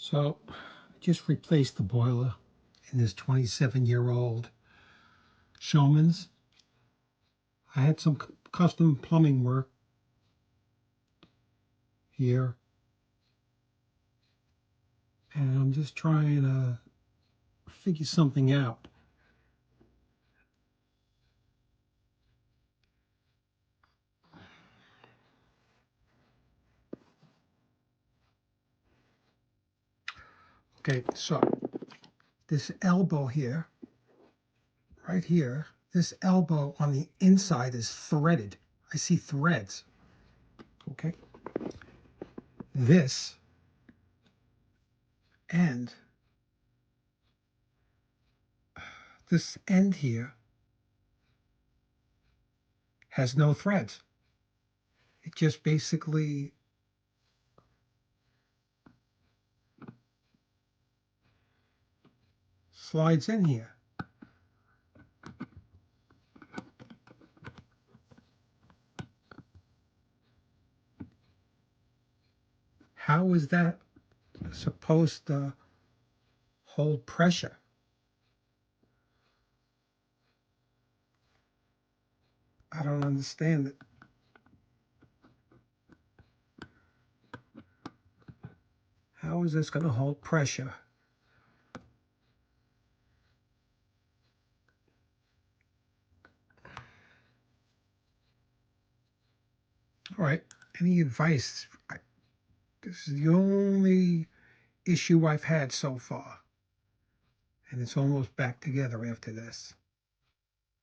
So I just replaced the boiler in this 27-year-old Showman's. I had some custom plumbing work here, and I'm just trying to figure something out. Okay, so this elbow here, right here, this elbow on the inside is threaded. I see threads. Okay. This end, this end here has no threads. It just basically slides in here. How is that supposed to hold pressure? I don't understand it. How is this going to hold pressure? All right, any advice? This is the only issue I've had so far, and it's almost back together after this.